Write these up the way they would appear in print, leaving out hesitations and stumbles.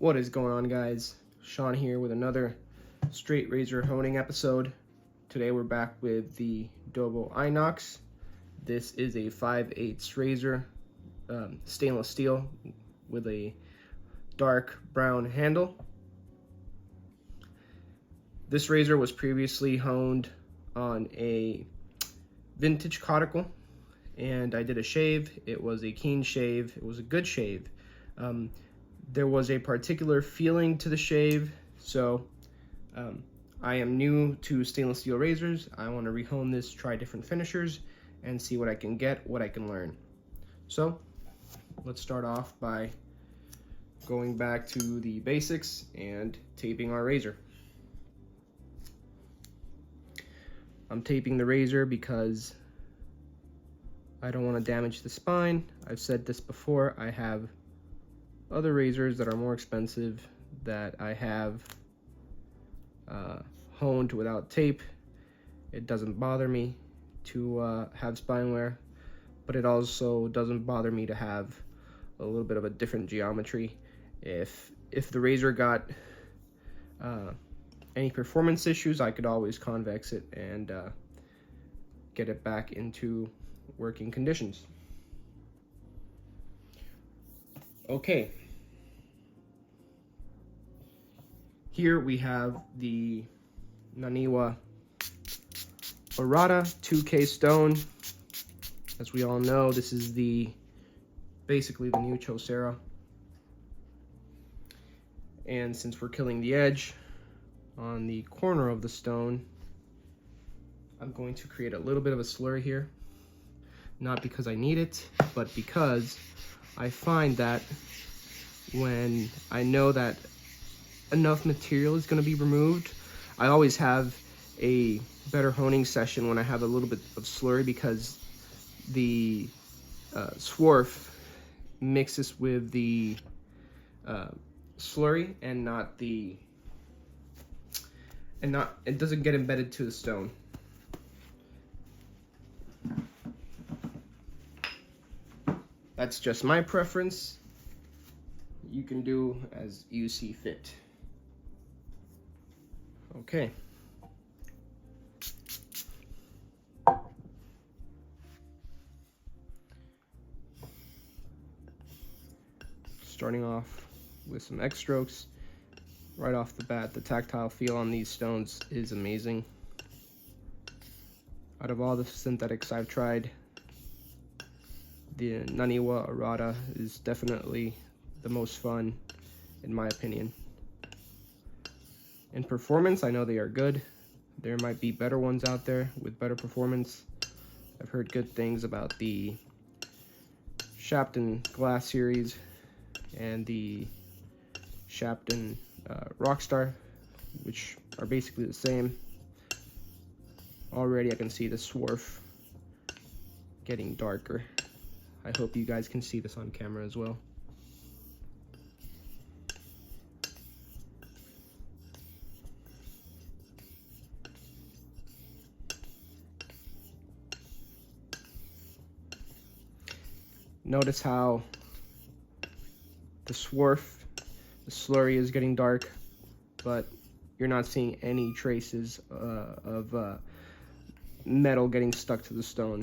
What is going on, guys? Sean here with another straight razor honing episode. Today we're back with the Dovo Inox. This is a 5/8 razor, stainless steel with a dark brown handle. This razor was previously honed on a vintage caudicle, and I did a shave. It was a keen shave. It was a good shave. There was a particular feeling to the shave, so I am new to stainless steel razors. I want to rehone this, try different finishers, and see what I can get, what I can learn. So let's start off by going back to the basics and taping our razor. I'm taping the razor because I don't want to damage the spine. I've said this before, I have other razors that are more expensive that I have honed without tape. It doesn't bother me to have spine wear, but it also doesn't bother me to have a little bit of a different geometry. If the razor got any performance issues, I could always convex it and get it back into working conditions. Okay, here we have the Naniwa Arata 2K stone. As we all know, this is basically the new Chaucera. And since we're killing the edge on the corner of the stone, I'm going to create a little bit of a slurry here. Not because I need it, but because I find that when I know that enough material is going to be removed, I always have a better honing session when I have a little bit of slurry, because the swarf mixes with the slurry and it doesn't get embedded to the stone. That's just my preference. You can do as you see fit. Okay. Starting off with some X strokes. Right off the bat, the tactile feel on these stones is amazing. Out of all the synthetics I've tried, the Naniwa Arata is definitely the most fun, in my opinion. In performance, I know they are good. There might be better ones out there with better performance. I've heard good things about the Sharpening Glass series and the Sharpening Rockstar, which are basically the same. Already I can see the swarf getting darker. I hope you guys can see this on camera as well. Notice how the swarf, the slurry is getting dark, but you're not seeing any traces of metal getting stuck to the stone.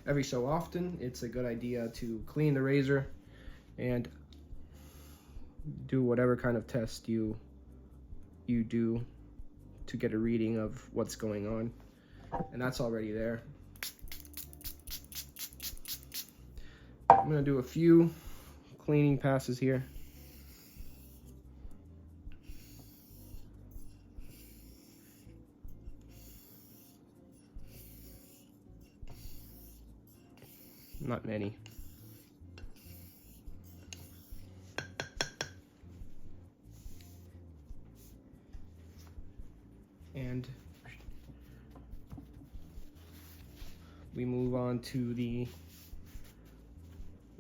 Every so often, it's a good idea to clean the razor and do whatever kind of test you do to get a reading of what's going on. And that's already there. I'm gonna do a few cleaning passes here. Not many. And we move on to the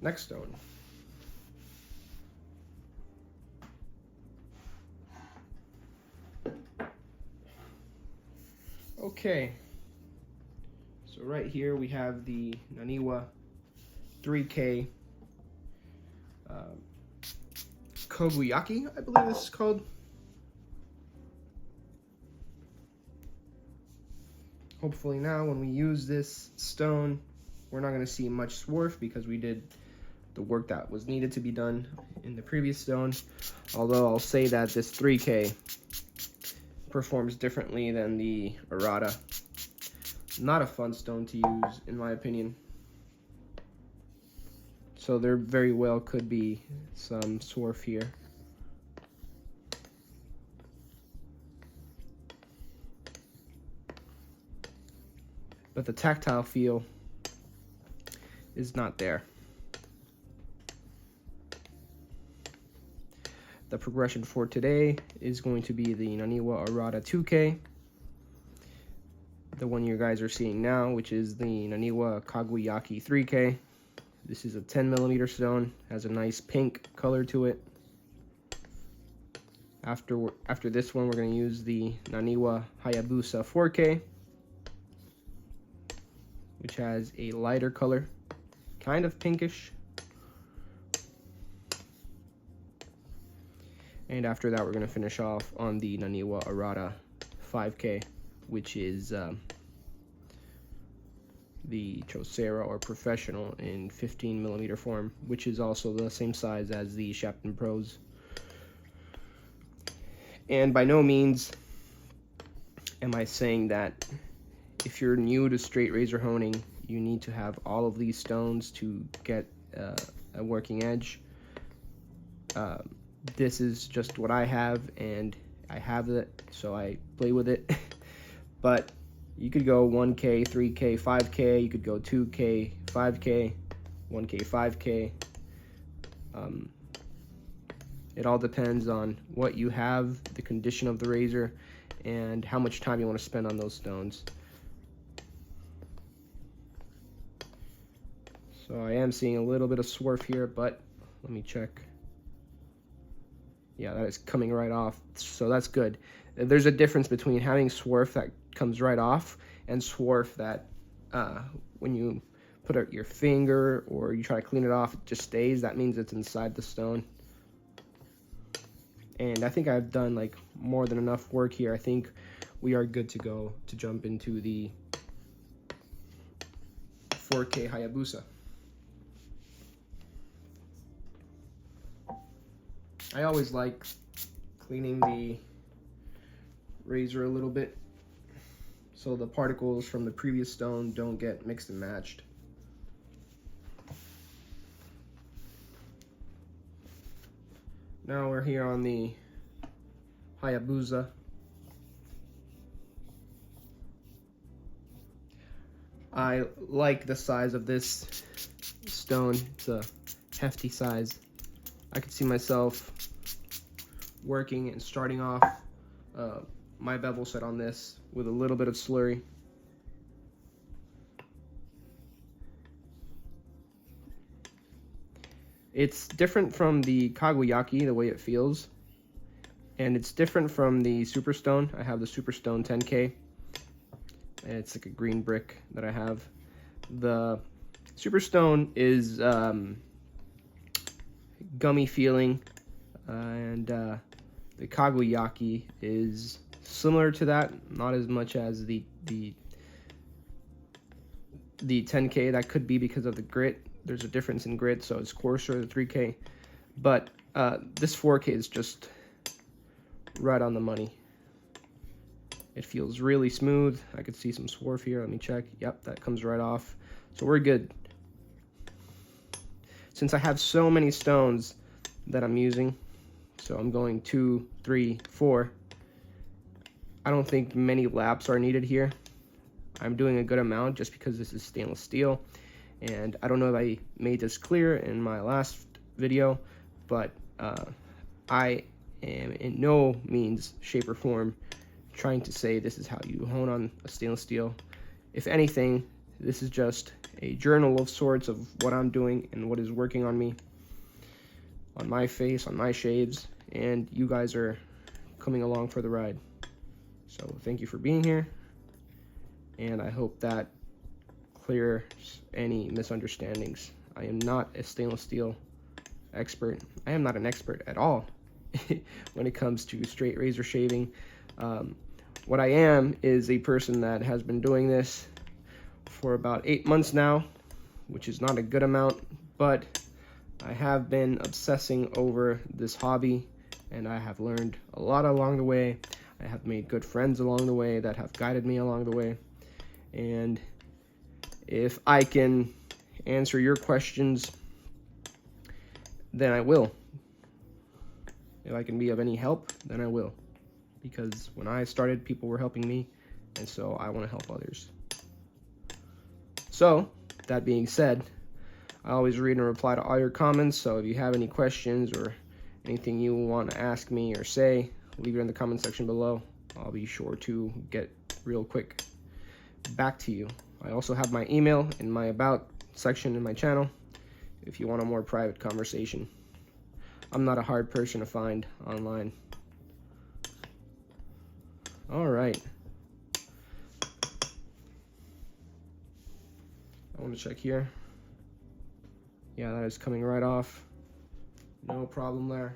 next stone. Okay, so right here we have the Naniwa 3K Kagayaki, I believe this is called. Hopefully now when we use this stone, we're not going to see much swarf because we did the work that was needed to be done in the previous stone. Although I'll say that this 3K performs differently than the Arata. Not a fun stone to use, in my opinion. So there very well could be some swarf here. But the tactile feel is not there. The progression for today is going to be the Naniwa Arata 2K. The one you guys are seeing now, which is the Naniwa Kagayaki 3K. This is a 10mm stone, has a nice pink color to it. After this one, we're going to use the Naniwa Hayabusa 4K, which has a lighter color, kind of pinkish. And after that, we're going to finish off on the Naniwa Arata 5K, which is the Chosera or Professional in 15mm form, which is also the same size as the Sharpening Pros. And by no means am I saying that if you're new to straight razor honing, you need to have all of these stones to get a working edge. This is just what I have, and I have it, so I play with it. But you could go 1K, 3K, 5K, you could go 2K, 5K, 1K, 5K. It all depends on what you have, the condition of the razor, and how much time you want to spend on those stones. So I am seeing a little bit of swarf here, but let me check. Yeah, that is coming right off, so that's good. There's a difference between having swarf that comes right off and swarf that when you put out your finger or you try to clean it off, it just stays. That means it's inside the stone. And I think I've done like more than enough work here. I think we are good to go to jump into the 4K Hayabusa. I always like cleaning the razor a little bit so the particles from the previous stone don't get mixed and matched. Now we're here on the Hayabusa. I like the size of this stone. It's a hefty size. I could see myself working and starting off my bevel set on this with a little bit of slurry. It's different from the Kagayaki, the way it feels, and it's different from the Superstone. I have the Superstone 10K, and it's like a green brick that I have. The Superstone is gummy feeling, and the Kagayaki is similar to that, not as much as the 10K. That could be because of the grit. There's a difference in grit, so it's coarser, the 3K. But this 4K is just right on the money. It feels really smooth. I could see some swarf here. Let me check. Yep, that comes right off. So we're good. Since I have so many stones that I'm using, so I'm going 2, 3, 4, I don't think many laps are needed here. I'm doing a good amount just because this is stainless steel. And I don't know if I made this clear in my last video, but I am in no means, shape, or form trying to say this is how you hone on a stainless steel. If anything, this is just a journal of sorts of what I'm doing and what is working on me, on my face, on my shaves, and you guys are coming along for the ride. So thank you for being here, and I hope that clears any misunderstandings. I am not a stainless steel expert. I am not an expert at all when it comes to straight razor shaving. What I am is a person that has been doing this for about 8 months now, which is not a good amount, but I have been obsessing over this hobby, and I have learned a lot along the way. I have made good friends along the way that have guided me along the way, and if I can answer your questions, then I will. If I can be of any help, then I will. Because when I started, people were helping me, and so I want to help others. So, that being said, I always read and reply to all your comments, so if you have any questions or anything you want to ask me or say, leave it in the comment section below. I'll be sure to get real quick back to you. I also have my email in my About section in my channel if you want a more private conversation. I'm not a hard person to find online. Alright. I want to check here. Yeah, that is coming right off. No problem there.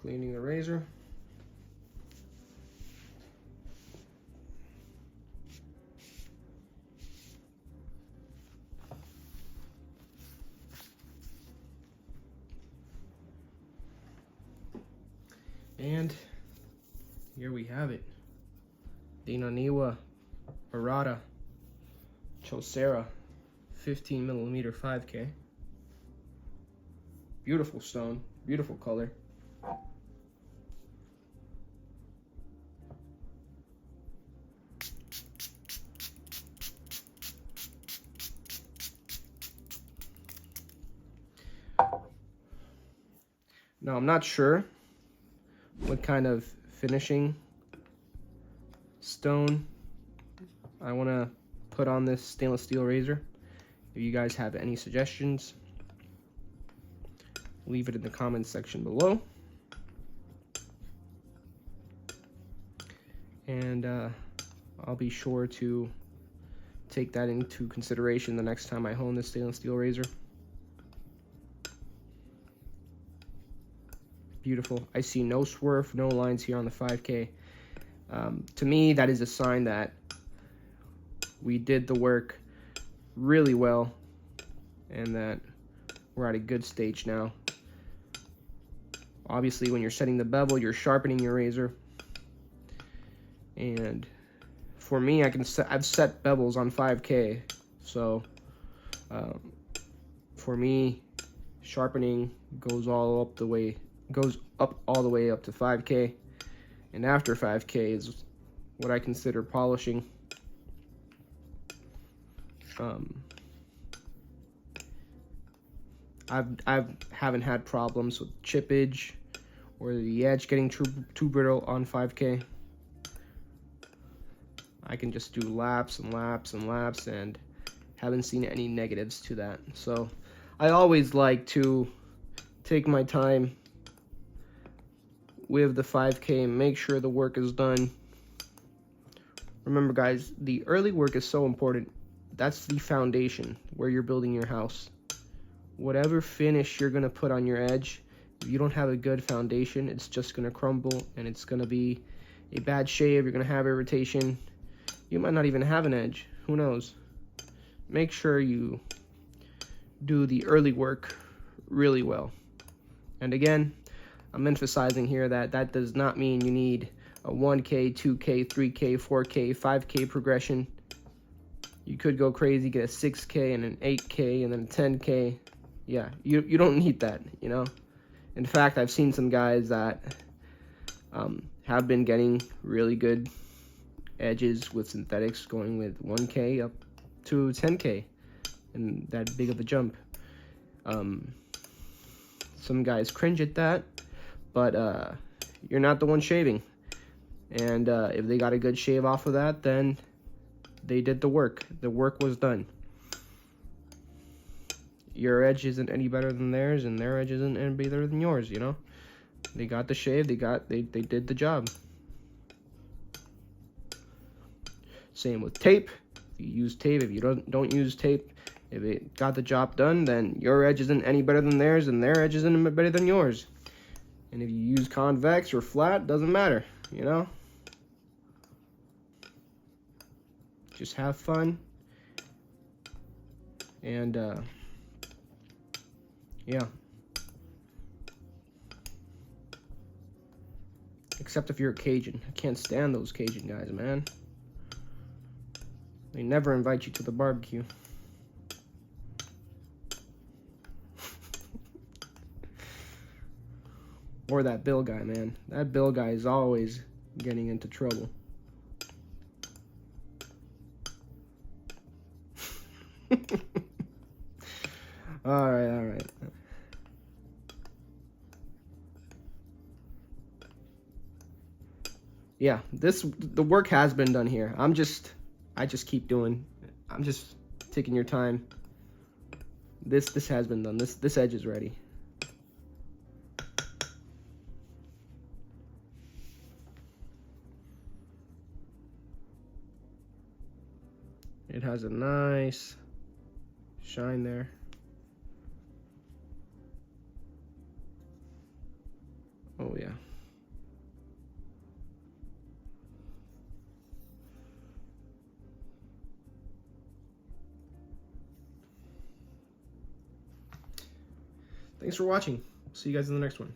Cleaning the razor. And here we have it. The Naniwa Arata Chosera 15mm 5K. Beautiful stone, beautiful color. Now I'm not sure what kind of finishing stone I want to put on this stainless steel razor. If you guys have any suggestions, leave it in the comments section below. And I'll be sure to take that into consideration the next time I hone this stainless steel razor. Beautiful. I see no swerve, no lines here on the 5K. To me, that is a sign that we did the work really well and that we're at a good stage now. Obviously, when you're setting the bevel, you're sharpening your razor. And for me, I've set bevels on 5K. So for me, sharpening goes up all the way up to 5K, and after 5K is what I consider polishing. I haven't had problems with chippage or the edge getting too brittle on 5K. I can just do laps and laps and laps and haven't seen any negatives to that. So I always like to take my time with the 5K and make sure the work is done. Remember guys, the early work is so important. That's the foundation where you're building your house. Whatever finish you're gonna put on your edge, if you don't have a good foundation, it's just gonna crumble and it's gonna be a bad shave. You're gonna have irritation. You might not even have an edge, who knows. Make sure you do the early work really well. And again, I'm emphasizing here that that does not mean you need a 1K, 2K, 3K, 4K, 5K progression. You could go crazy, get a 6K and an 8K and then a 10K. Yeah, you don't need that, you know. In fact, I've seen some guys that have been getting really good edges with synthetics going with 1K up to 10K and that big of a jump. Some guys cringe at that, but you're not the one shaving. And if they got a good shave off of that, then they did the work. The work was done. Your edge isn't any better than theirs, and their edge isn't any better than yours, you know? They got the shave. They did the job. Same with tape. If you use tape, if you don't use tape, if it got the job done, then your edge isn't any better than theirs, and their edge isn't better than yours. And if you use convex or flat, doesn't matter, you know? Just have fun. And, yeah. Except if you're a Cajun. I can't stand those Cajun guys, man. They never invite you to the barbecue. Or that Bill guy, man. That Bill guy is always getting into trouble. Alright. Yeah, the work has been done here. I just keep doing. I'm just taking your time. This has been done. This edge is ready. It has a nice shine there. Oh yeah. Thanks for watching. See you guys in the next one.